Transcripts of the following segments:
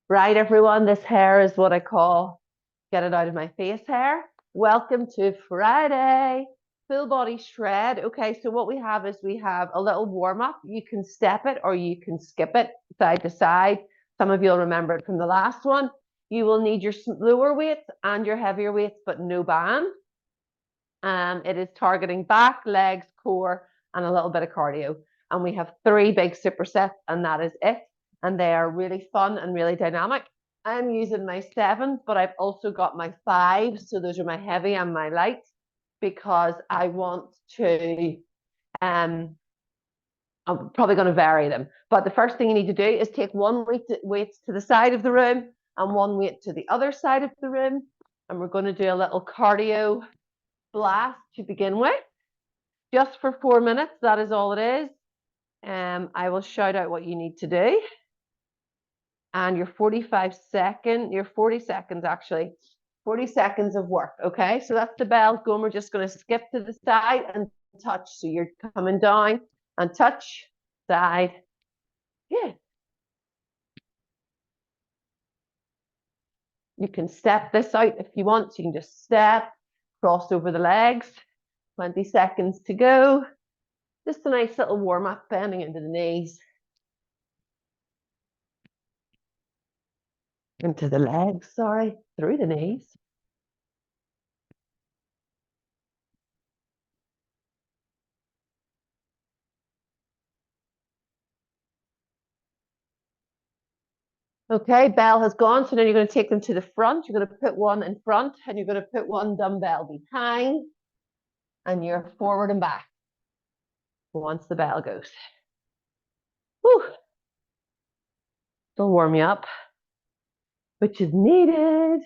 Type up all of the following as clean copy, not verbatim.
Right, everyone, this hair is what I call get it out of my face hair. Welcome to Friday, full body shred. Okay, so what we have is we have a little warm up. You can step it or you can skip it side to side. Some of you will remember it from the last one. You will need your lower weights and your heavier weights, but no band. It is targeting back, legs, core, and a little bit of cardio. And we have 3 big supersets, and that is it. And they are really fun and really dynamic. I'm using my 7s, but I've also got my 5s. So those are my heavy and my light, because I want to, I'm probably going to vary them. But the first thing you need to do is take one weight to the side of the room and one weight to the other side of the room. And we're going to do a little cardio blast to begin with, just for 4 minutes. That is all it is. I will shout out what you need to do. And your 40 seconds actually, 40 seconds of work. Okay, so that's the bell going. We're just going to skip to the side and touch. So you're coming down and touch, side. Yeah. You can step this out if you want. So you can just step, cross over the legs. 20 seconds to go. Just a nice little warm up, bending into the knees. Into the legs, sorry, through the knees. Okay, bell has gone. So now you're going to take them to the front. You're going to put one in front and you're going to put one dumbbell behind, and you're forward and back once the bell goes. Whew. It'll warm you up, which is needed.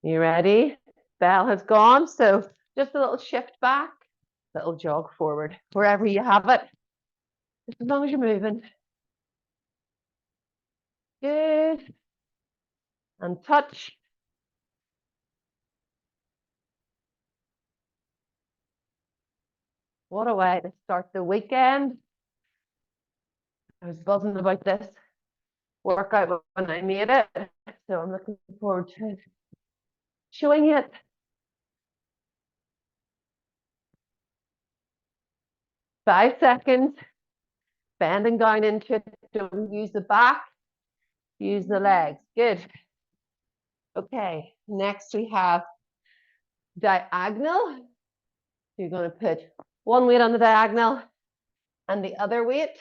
You ready? Bell has gone. So just a little shift back, little jog forward, wherever you have it, just as long as you're moving. Good. And touch. What a way to start the weekend. I was buzzing about this workout when I made it, so I'm looking forward to showing it. Five seconds, bending down into it. Don't use the back, use the legs. Good. Okay, next we have diagonal. You're going to put one weight on the diagonal and the other weight.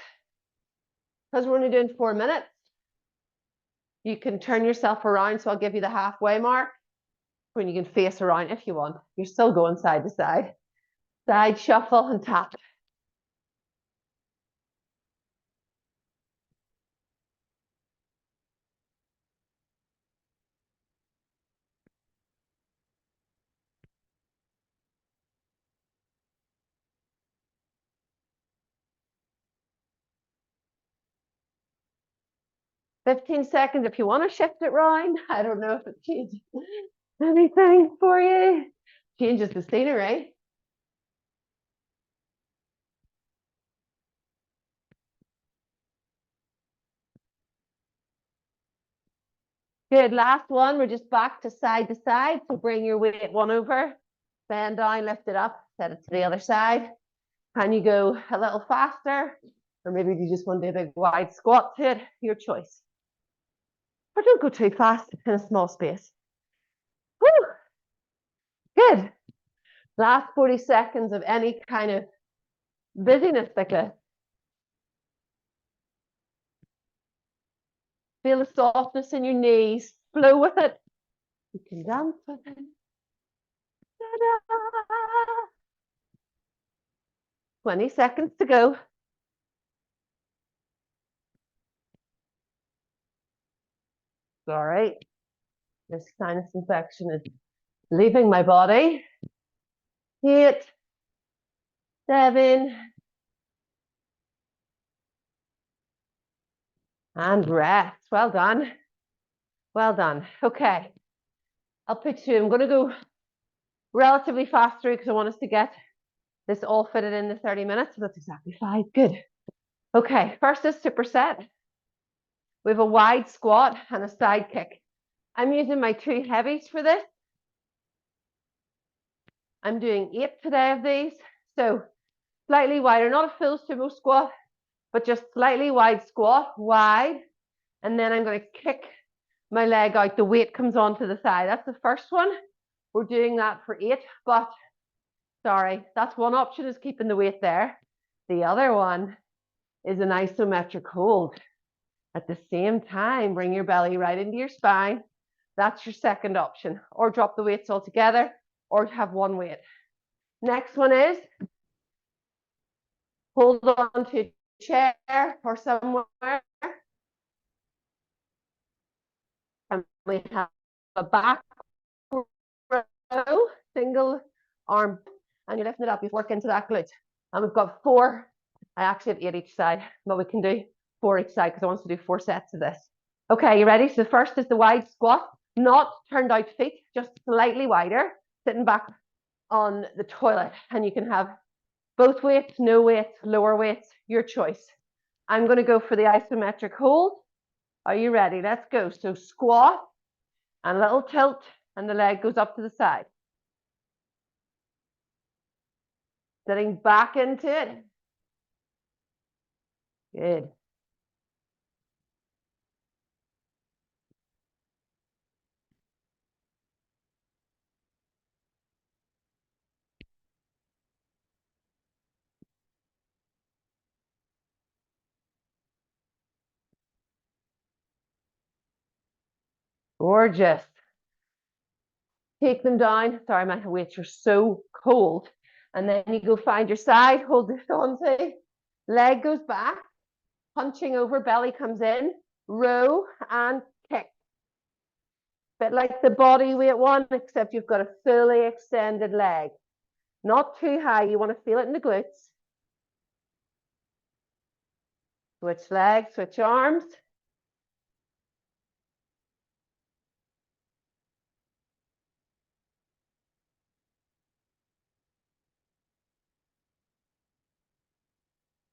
Because we're only doing 4 minutes, you can turn yourself around. So I'll give you the halfway mark when you can face around if you want. You're still going side to side. Side shuffle and tap. Fifteen seconds if you want to shift it round. I don't know if it changes anything for you. Changes the scenery. Good, last one. We're just back to side. So bring your weight one over, bend down, lift it up, set it to the other side. Can you go a little faster? Or maybe you just want to do a big wide squat to it, your choice. Or don't go too fast in a small space. Woo! Good. Last 40 seconds of any kind of busyness like this. Feel the softness in your knees. Flow with it. You can dance with it. Ta-da! 20 seconds to go. Sorry. This sinus infection is leaving my body. 8, 7, and rest. Well done. Well done. Okay. I'll put you, I'm going to go relatively fast through because I want us to get this all fitted in the 30 minutes. So that's exactly 5. Good. Okay. First is superset. We have a wide squat and a side kick. I'm using my 2 heavies for this. I'm doing 8 today of these. So slightly wider, not a full sumo squat, but just slightly wide squat, wide. And then I'm going to kick my leg out. The weight comes onto the side. That's the first one. We're doing that for 8, but sorry, that's one option, is keeping the weight there. The other one is an isometric hold. At the same time, bring your belly right into your spine. That's your second option. Or drop the weights all together, or have one weight. Next one is hold on to a chair or somewhere. And we have a back row, single arm, and you're lifting it up. You work into that glute. And we've got 4. I actually have 8 each side, but we can do 4 each side because I want to do 4 sets of this. Okay, you ready? So the first is the wide squat, not turned out feet, just slightly wider, sitting back on the toilet. And you can have both weights, no weights, lower weights, your choice. I'm going to go for the isometric hold. Are you ready? Let's go. So squat and a little tilt, and the leg goes up to the side. Sitting back into it. Good. Gorgeous. Take them down. Sorry, my weights are so cold. And then you go find your side, hold this on to. Leg goes back, punching over, belly comes in, row and kick. Bit like the body weight one, except you've got a fully extended leg. Not too high, you want to feel it in the glutes. Switch legs, switch arms.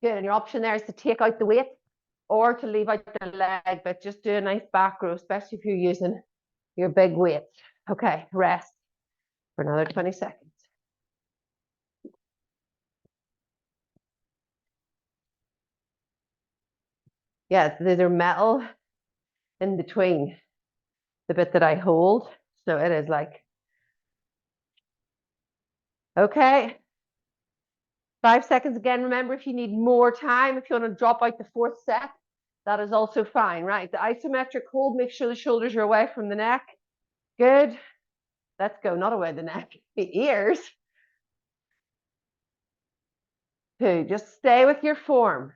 Good, and your option there is to take out the weight or to leave out the leg, but just do a nice back row, especially if you're using your big weights. Okay, rest for another 20 seconds. Yeah, there's metal in between the bit that I hold. So it is like, okay. 5 seconds again. Remember, if you need more time, if you want to drop out the 4th set, that is also fine, right? The isometric hold, make sure the shoulders are away from the neck. Good. Let's go, not away the neck, the ears. 2, just stay with your form,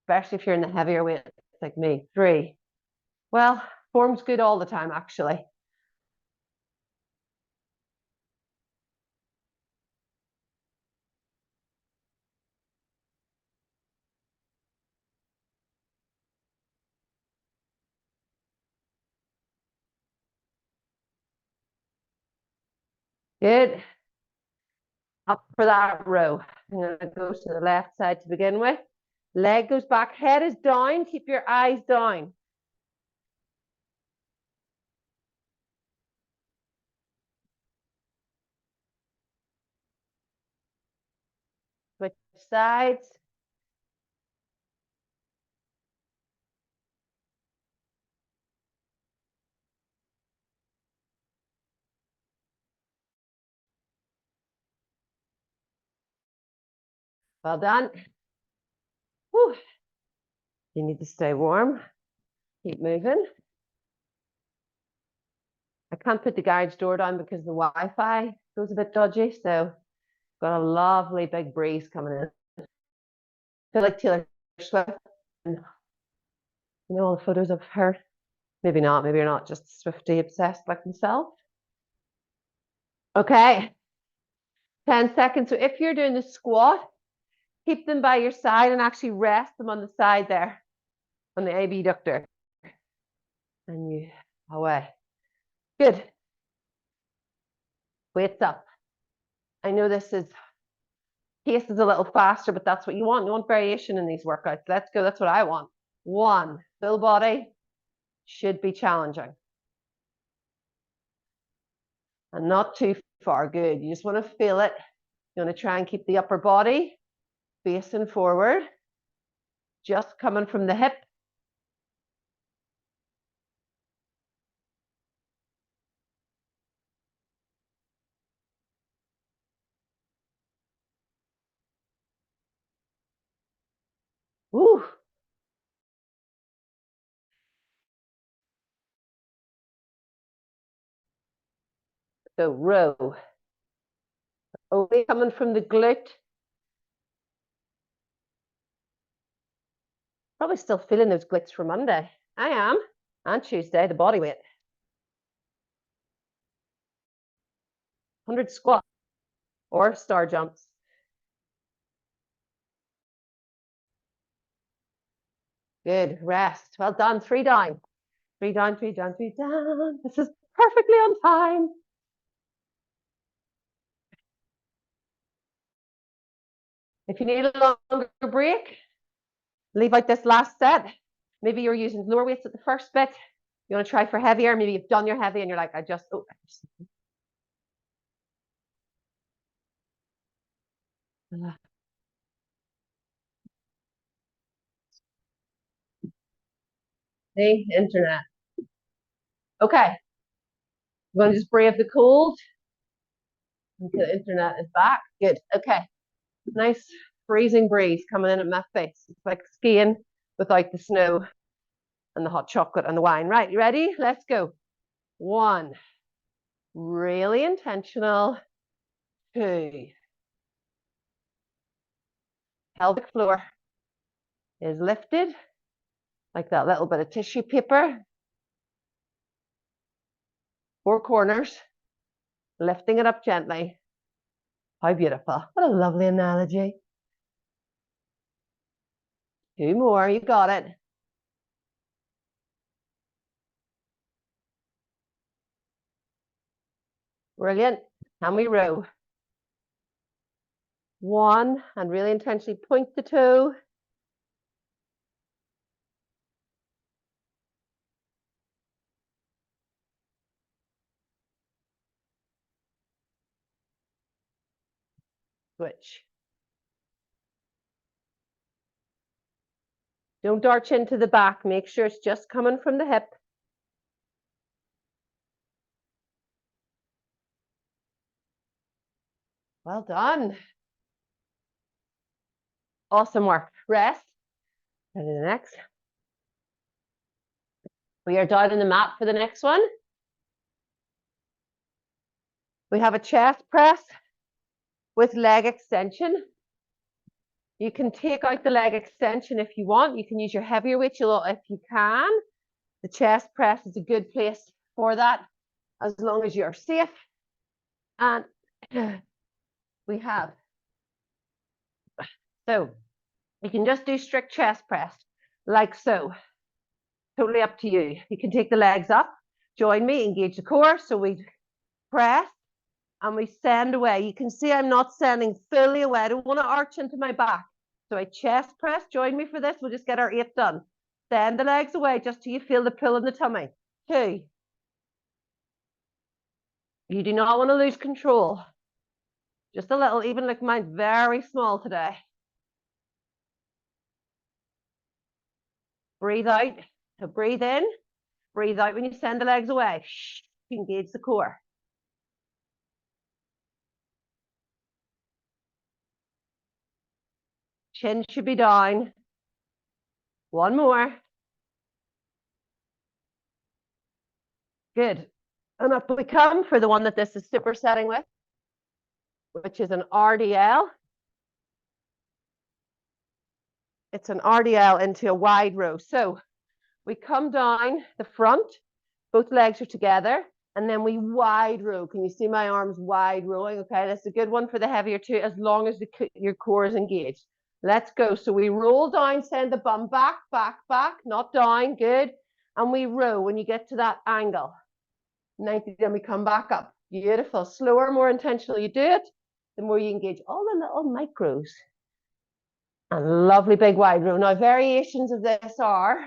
especially if you're in the heavier weights like me. 3. Well, form's good all the time, actually. Good. Up for that row. I'm going to go to the left side to begin with. Leg goes back, head is down. Keep your eyes down. Switch sides. Well done. Whew. You need to stay warm. Keep moving. I can't put the garage door down because the Wi-Fi goes a bit dodgy. So got a lovely big breeze coming in. I feel like Taylor Swift. You know all the photos of her? Maybe not. Maybe you're not just Swiftie obsessed like myself. Okay. 10 seconds. So if you're doing the squat, keep them by your side and actually rest them on the side there, on the abductor. And you away. Good. Weights up. I know this is, pace is a little faster, but that's what you want. You want variation in these workouts. Let's go. That's what I want. 1. Full body should be challenging. And not too far. Good. You just want to feel it. You want to try and keep the upper body facing forward. Just coming from the hip. Woo. So row. Only coming from the glute. Probably still feeling those glutes from Monday. I am. And Tuesday, the body weight. 100 squats or star jumps. Good. Rest. Well done. 3 down. 3 down, 3 down, 3 down. This is perfectly on time. If you need a longer break, leave out this last set. Maybe you're using lower weights at the first bit. You want to try for heavier. Maybe you've done your heavy and you're like, I just. The internet. Okay. I'm going to just brave the cold until the internet is back. Good. Okay. Nice freezing breeze coming in at my face. It's like skiing without the snow and the hot chocolate and the wine. Right, you ready? Let's go. 1. Really intentional. 2. Pelvic floor is lifted like that little bit of tissue paper. 4 corners, lifting it up gently. How beautiful. What a lovely analogy. 2 more, you got it. Brilliant. And we row. 1, and really intentionally point the toe. Switch. Don't arch into the back. Make sure it's just coming from the hip. Well done. Awesome work. Rest. And the next. We are down on the mat for the next one. We have a chest press with leg extension. You can take out the leg extension if you want. You can use your heavier weight if you can. The chest press is a good place for that, as long as you're safe. And we have, so you can just do strict chest press, like so. Totally up to you. You can take the legs up, join me, engage the core. So we press and we send away. You can see I'm not sending fully away. I don't want to arch into my back. So I chest press, join me for this. We'll just get our 8 done. Send the legs away just till you feel the pull in the tummy. 2. You do not want to lose control. Just a little, even like mine, very small today. Breathe out. So breathe in, breathe out when you send the legs away. Engage the core. Chin should be down. 1 more. Good. And up we come for the one that this is supersetting with, which is an RDL. It's an RDL into a wide row. So we come down the front, both legs are together, and then we wide row. Can you see my arms wide rowing? Okay, that's a good one for the heavier too, as long as your core is engaged. Let's go. So we roll down, send the bum back, back, back, not down. Good. And we row when you get to that angle. 90, then we come back up. Beautiful. Slower, more intentional you do it, the more you engage all the little micros. And lovely big wide row. Now, variations of this are,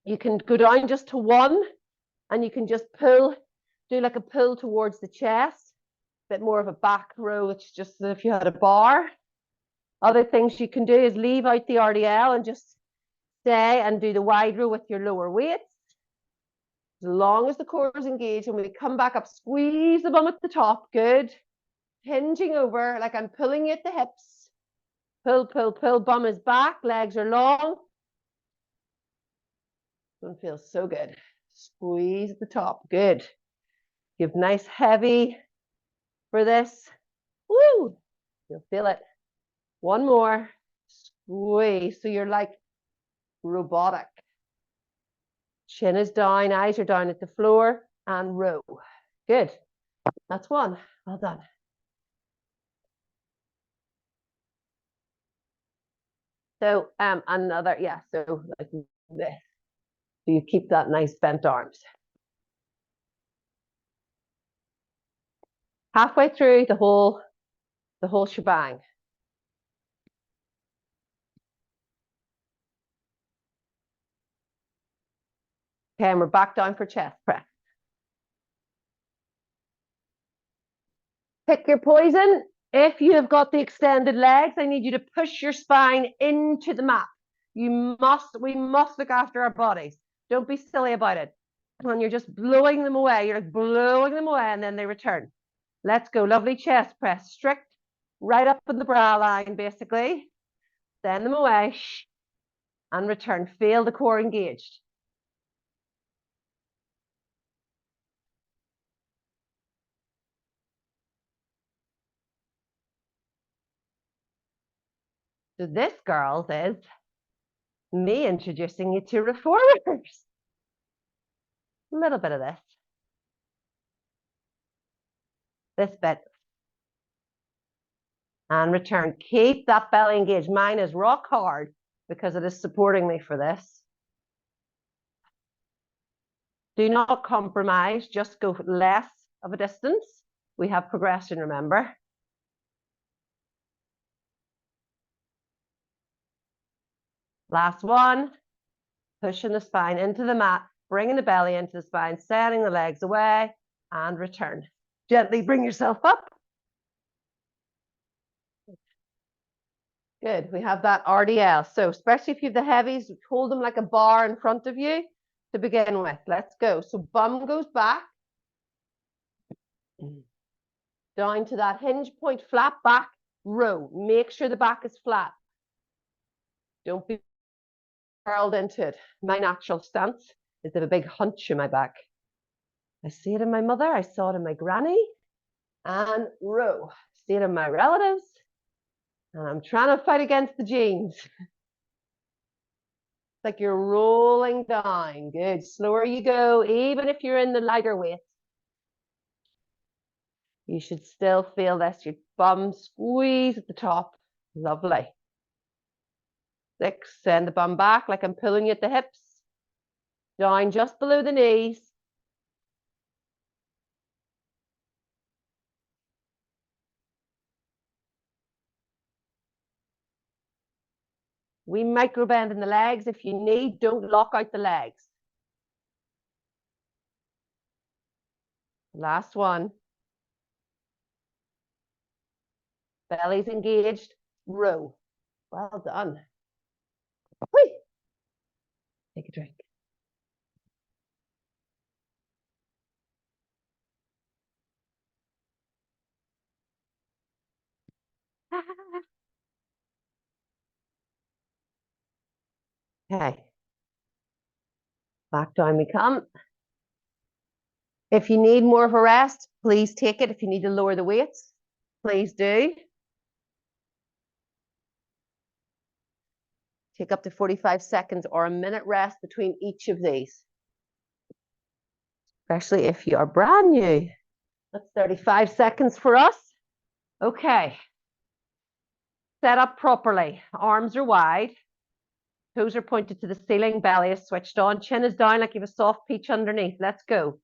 you can go down just to one and you can just pull, do like a pull towards the chest, a bit more of a back row, which is just as if you had a bar. Other things you can do is leave out the RDL and just stay and do the wide row with your lower weights. As long as the core is engaged, and when we come back up, squeeze the bum at the top, good. Hinging over, like I'm pulling you at the hips. Pull, pull, pull, bum is back, legs are long. One feels so good. Squeeze at the top, good. Give nice heavy for this. Woo! You'll feel it. One more. Squeeze. So you're like robotic. Chin is down, eyes are down at the floor, and row. Good. That's one. Well done. So another, yeah, so like this. So you keep that nice bent arms. Halfway through the whole shebang. Okay, and we're back down for chest press. Pick your poison. If you have got the extended legs, I need you to push your spine into the mat. We must look after our bodies. Don't be silly about it. When you're just blowing them away, you're like blowing them away and then they return. Let's go. Lovely chest press. Strict, right up in the brow line, basically. Send them away and return. Feel the core engaged. So this, girls, is me introducing you to reformers. A little bit of this. This bit. And return. Keep that belly engaged. Mine is rock hard because it is supporting me for this. Do not compromise. Just go less of a distance. We have progression, remember. Last one. Pushing the spine into the mat, bringing the belly into the spine, setting the legs away, and return. Gently bring yourself up. Good. We have that RDL. So especially if you have the heavies, hold them like a bar in front of you to begin with. Let's go. So bum goes back. Down to that hinge point, flat back, row. Make sure the back is flat. Don't be curled into it. My natural stance is to have a big hunch in my back. I see it in my mother. I saw it in my granny. And row. See it in my relatives. And I'm trying to fight against the genes. It's like you're rolling down. Good. Slower you go, even if you're in the lighter weight. You should still feel this. Your bum squeeze at the top. Lovely. 6. Send the bum back like I'm pulling you at the hips. Down just below the knees. We micro bend in the legs. If you need, don't lock out the legs. Last one. Belly's engaged. Row. Well done. Whee! Take a drink. Okay. Back down we come. If you need more of a rest, please take it. If you need to lower the weights, please do. Take up to 45 seconds or a minute rest between each of these, especially if you are brand new. That's 35 seconds for us. Okay. Set up properly. Arms are wide. Toes are pointed to the ceiling. Belly is switched on. Chin is down like you have a soft peach underneath. Let's go.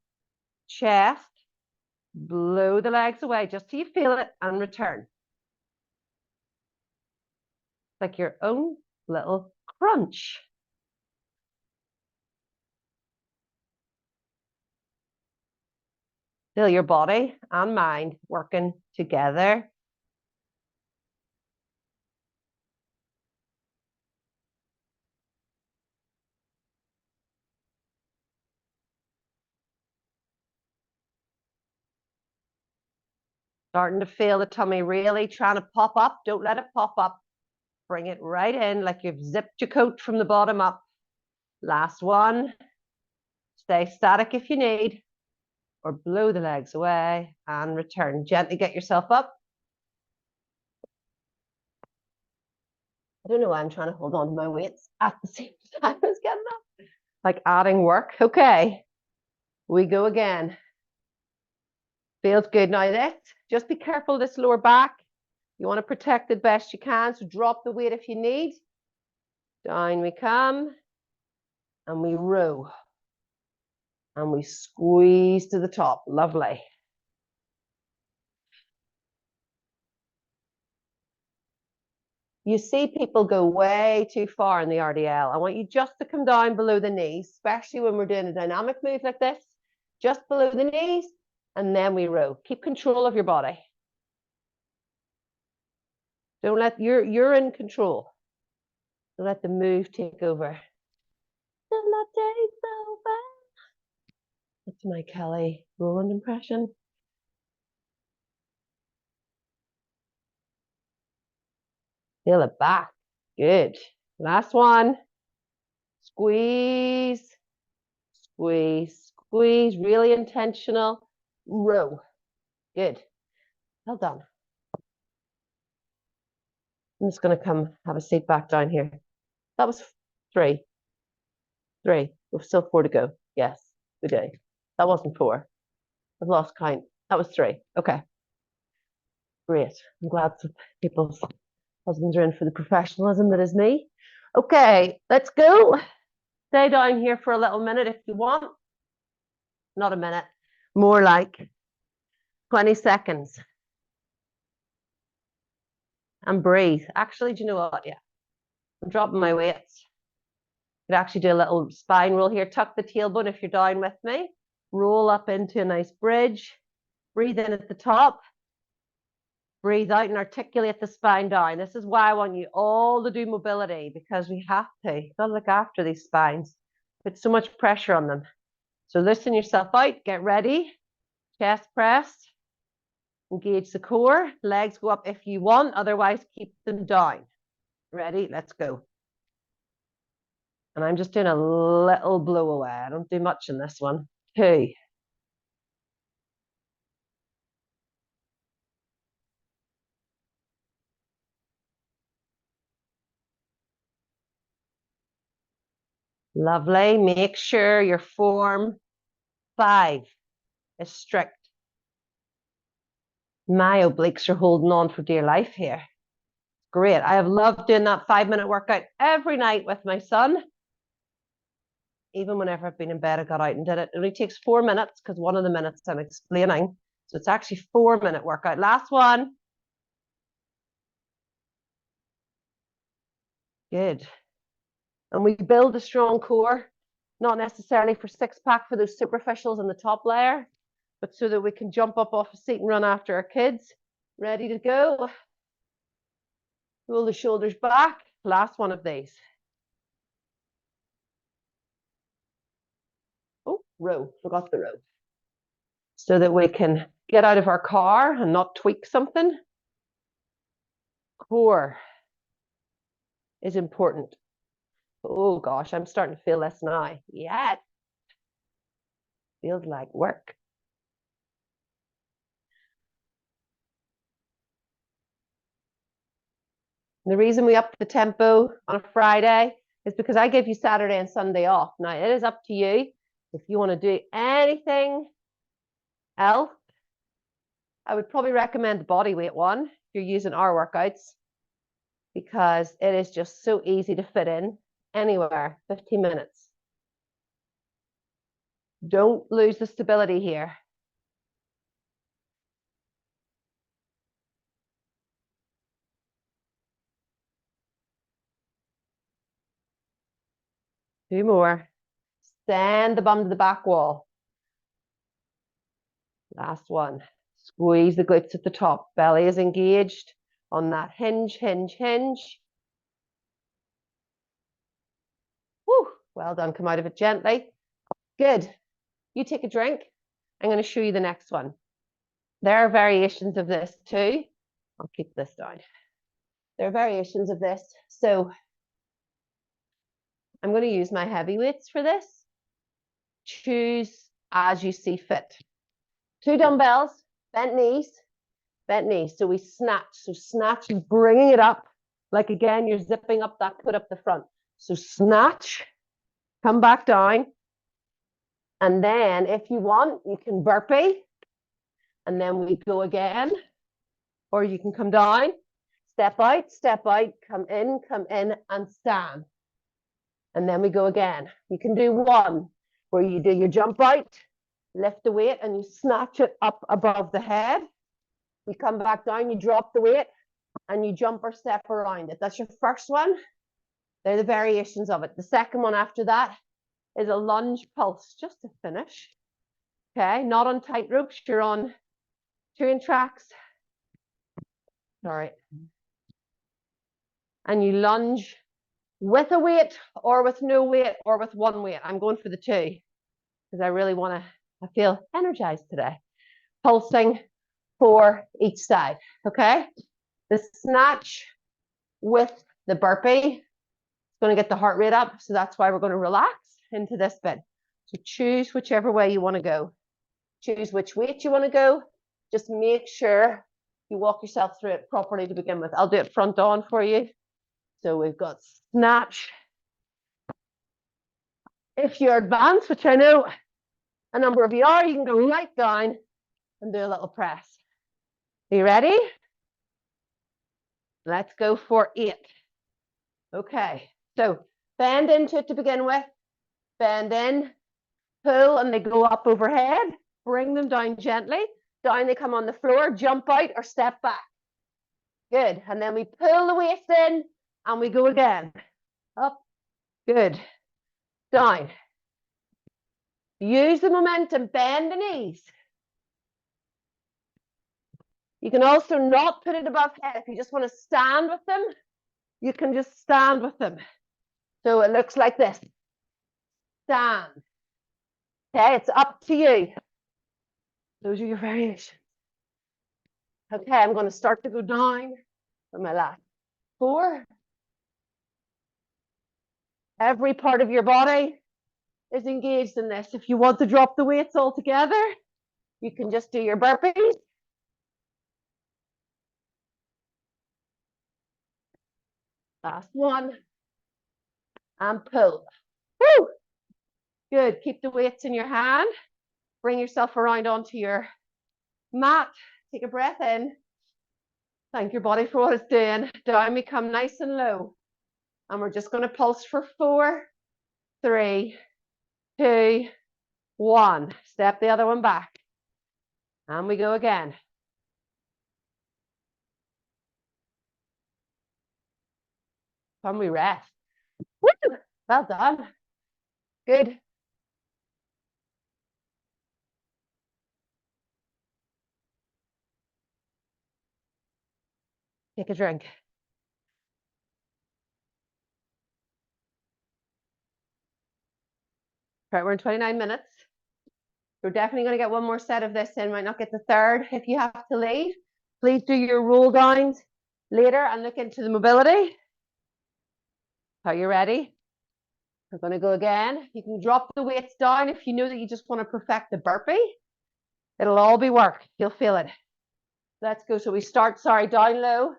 Chest. Blow the legs away just till you feel it and return. like your own little crunch. Feel your body and mind working together. Starting to feel the tummy really trying to pop up. Don't let it pop up. Bring it right in like you've zipped your coat from the bottom up. Last one. Stay static if you need, or blow the legs away and return. Gently get yourself up. I don't know why I'm trying to hold on to my weights at the same time as getting up. Like adding work. Okay, we go again. Feels good. Now this, just be careful of this lower back. You want to protect it best you can, so drop the weight if you need. Down we come, and we row. And we squeeze to the top. Lovely. You see people go way too far in the RDL. I want you just to come down below the knees, especially when we're doing a dynamic move like this. Just below the knees, and then we row. Keep control of your body. Don't let, you're in control. Don't let the move take over. Don't let take over. That's my Kelly Rowland impression. Feel it back. Good. Last one. Squeeze, squeeze, squeeze. Really intentional. Row. Good. Well done. I'm just going to come have a seat back down here. That was three. We've still four to go. Yes, we did. That wasn't four. I've lost count. That was three. Okay. Great. I'm glad people's husbands are in for the professionalism that is me. Okay, let's go. Stay down here for a little minute if you want. Not a minute. More like 20 seconds. And breathe. Actually, do you know what? Yeah. I'm dropping my weights. You could actually do a little spine roll here. Tuck the tailbone if you're down with me. Roll up into a nice bridge. Breathe in at the top. Breathe out and articulate the spine down. This is why I want you all to do mobility, because we have to. You've got to look after these spines. Put so much pressure on them. So loosen yourself out. Get ready. Chest press. Engage the core. Legs go up if you want. Otherwise, keep them down. Ready? Let's go. And I'm just doing a little blow away. I don't do much in this one. 2. Lovely. Make sure your form 5 is strict. My obliques are holding on for dear life here. Great. I have loved doing that 5-minute workout every night with my son. Even whenever I've been in bed, I got out and did it. It only takes 4 minutes because one of the minutes I'm explaining. So it's actually 4-minute workout. Last one. Good. And we build a strong core, not necessarily for six-pack for those superficials in the top layer, but so that we can jump up off a seat and run after our kids. Ready to go. Roll the shoulders back. Last one of these. Oh, row. Forgot the row. So that we can get out of our car and not tweak something. Core is important. Oh gosh, I'm starting to feel this now. Yes. Feels like work. And the reason we up the tempo on a Friday is because I give you Saturday and Sunday off. Now, it is up to you. If you want to do anything else, I would probably recommend the body weight one if you're using our workouts, because it is just so easy to fit in anywhere, 15 minutes. Don't lose the stability here. 2 more. Send the bum to the back wall. Last one. Squeeze the glutes at the top. Belly is engaged on that hinge, hinge, hinge. Woo, well done. Come out of it gently. Good. You take a drink. I'm going to show you the next one. There are variations of this too. I'll keep this down. There are variations of this. So I'm going to use my heavy weights for this. Choose as you see fit. 2 dumbbells, bent knees, bent knees. So we snatch. So snatch is bringing it up. Like again, you're zipping up that foot up the front. So snatch, come back down. And then if you want, you can burpee. And then we go again. Or you can come down, step out, come in, and stand. And then we go again. You can do one where you do your jump out, lift the weight, and you snatch it up above the head. You come back down, you drop the weight, and you jump or step around it. That's your first one. They're the variations of it. The second one after that is a lunge pulse, just to finish. Okay, not on tight ropes, you're on train tracks. Sorry. And you lunge with a weight or with no weight or with one weight. I'm going for the 2 because I really want to, I feel energized today. Pulsing for each side, okay? The snatch with the burpee is going to get the heart rate up, so that's why we're going to relax into this bit. So choose whichever way you want to go. Choose which weight you want to go. Just make sure you walk yourself through it properly to begin with. I'll do it front on for you. So we've got snatch. If you're advanced, which I know a number of you are, you can go right down and do a little press. Are you ready? Let's go for 8. Okay, so bend into it to begin with. Bend in, pull, and they go up overhead. Bring them down gently. Down they come on the floor, jump out or step back. Good, and then we pull the waist in and we go again. Up, good. Down. Use the momentum, bend the knees. You can also not put it above head. If you just want to stand with them, you can just stand with them. So it looks like this. Stand. Okay, it's up to you. Those are your variations. Okay, I'm going to start to go down for my last 4. Every part of your body is engaged in this. If you want to drop the weights altogether, you can just do your burpees. Last one. And pull. Woo! Good. Keep the weights in your hand. Bring yourself around onto your mat. Take a breath in. Thank your body for what it's doing. Down we come nice and low. And we're just going to pulse for 4, 3, 2, 1. Step the other one back. And we go again. Come we rest. Woo! Well done. Good. Take a drink. Right, we're in 29 minutes. We're definitely going to get one more set of this in. Might not get the third. If you have to leave, please do your roll downs later and look into the mobility. Are you ready? We're going to go again. You can drop the weights down if you know that you just want to perfect the burpee. It'll all be work. You'll feel it. Let's go. So we start, down low.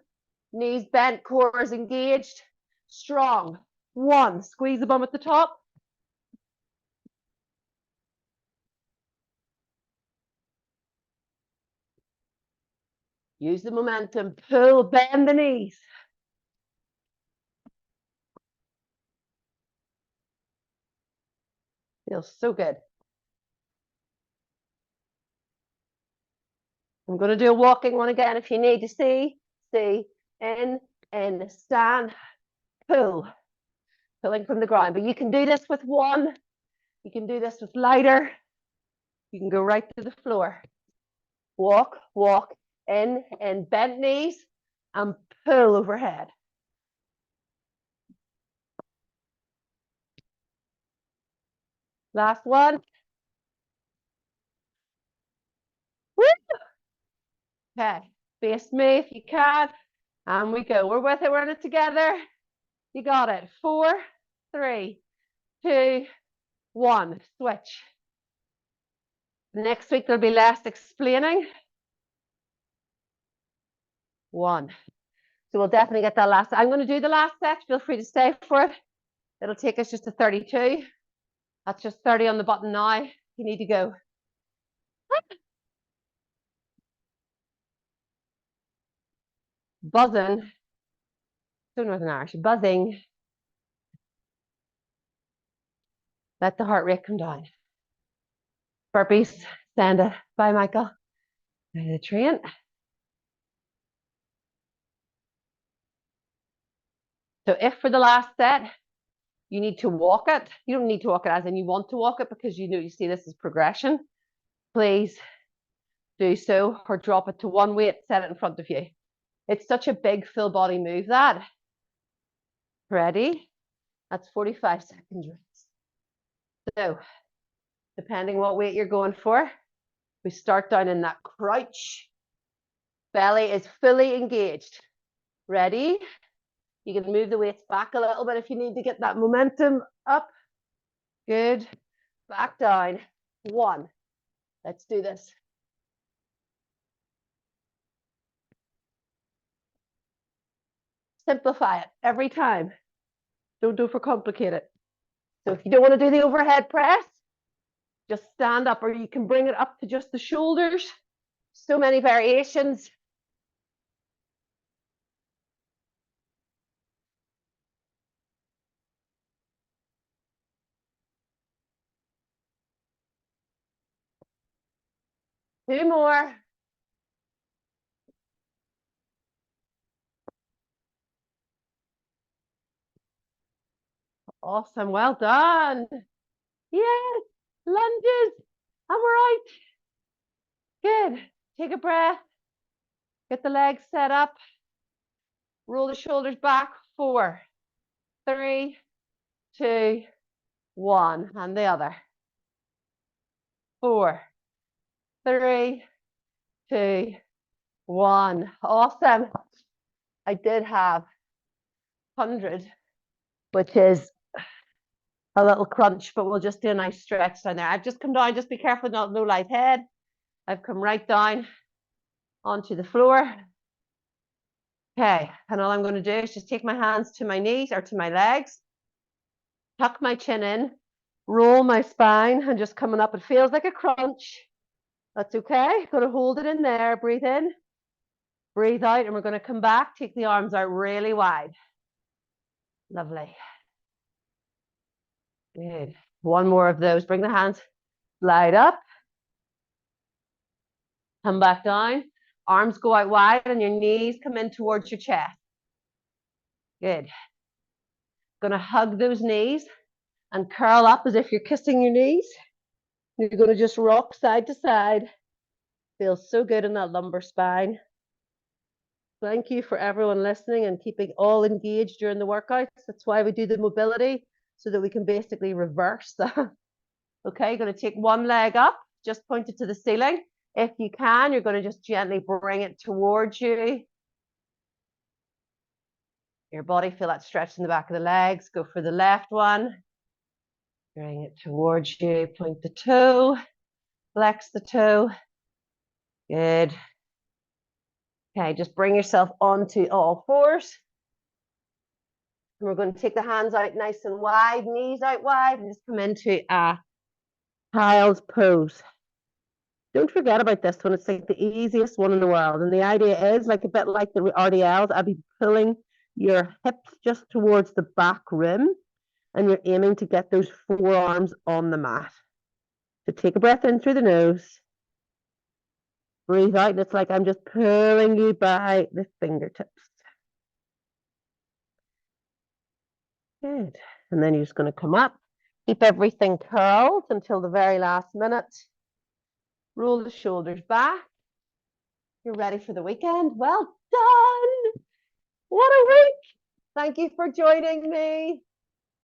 Knees bent, core is engaged. Strong. 1. Squeeze the bum at the top. Use the momentum. Pull, bend the knees. Feels so good. I'm going to do a walking one again if you need to see, in, stand, pull. pulling from the ground. But you can do this with one. You can do this with lighter. You can go right to the floor. Walk, walk in, bent knees, and pull overhead. Last one. Woo! Okay, face me if you can. And we go. We're with it. We're in it together. You got it. 4, 3, 2, 1. Switch. Next week there'll be less explaining. 1. So we'll definitely get that last. I'm going to do the last set. Feel free to stay for it. It'll take us just to 32. That's just 30 on the button now. You need to go. Buzzing. So Northern Irish. Buzzing. Let the heart rate come down. Burpees. Send it. Bye, Michael. The train. So if for the last set, you need to walk it. You don't need to walk it as in you want to walk it because you know you see this as progression. Please do so, or drop it to one weight, set it in front of you. It's such a big full body move that. Ready? That's 45 seconds rest. So depending what weight you're going for, we start down in that crouch. Belly is fully engaged. Ready? You can move the weights back a little bit if you need to get that momentum up. Good. Back down. 1. Let's do this. Simplify it every time. Don't overcomplicate it. So if you don't want to do the overhead press, just stand up, or you can bring it up to just the shoulders. So many variations. Two more. Awesome. Well done. Yes. Lunges. And we're out. Good. Take a breath. Get the legs set up. Roll the shoulders back. 4, 3, 2, 1. And the other. 4, 3, 2, 1. Awesome. I did have 100, which is a little crunch, but we'll just do a nice stretch down there. I've just come down. Just be careful, no light head. I've come right down onto the floor. Okay, and all I'm going to do is just take my hands to my knees or to my legs, tuck my chin in, roll my spine, and just coming up. It feels like a crunch. That's okay. Going to hold it in there. Breathe in, breathe out, and we're going to come back. Take the arms out really wide. Lovely. Good. One more of those. Bring the hands, slide up, come back down. Arms go out wide and your knees come in towards your chest. Good. Going to hug those knees and curl up as if you're kissing your knees. You're going to just rock side to side. Feels so good in that lumbar spine. Thank you for everyone listening and keeping all engaged during the workouts. That's why we do the mobility, so that we can basically reverse that. Okay, you're going to take one leg up, just point it to the ceiling. If you can, you're going to just gently bring it towards you. Your body, feel that stretch in the back of the legs. Go for the left one. Bring it towards you. Point the toe. Flex the toe. Good. Okay, just bring yourself onto all fours. And we're going to take the hands out nice and wide, knees out wide, and just come into a child's pose. Don't forget about this one. It's like the easiest one in the world. And the idea is, like a bit like the RDLs, I'll be pulling your hips just towards the back rim, and you're aiming to get those forearms on the mat. So take a breath in through the nose. Breathe out, and it's like I'm just pulling you by the fingertips. Good. And then you're just going to come up, keep everything curled until the very last minute. Roll the shoulders back. You're ready for the weekend. Well done. What a week. Thank you for joining me.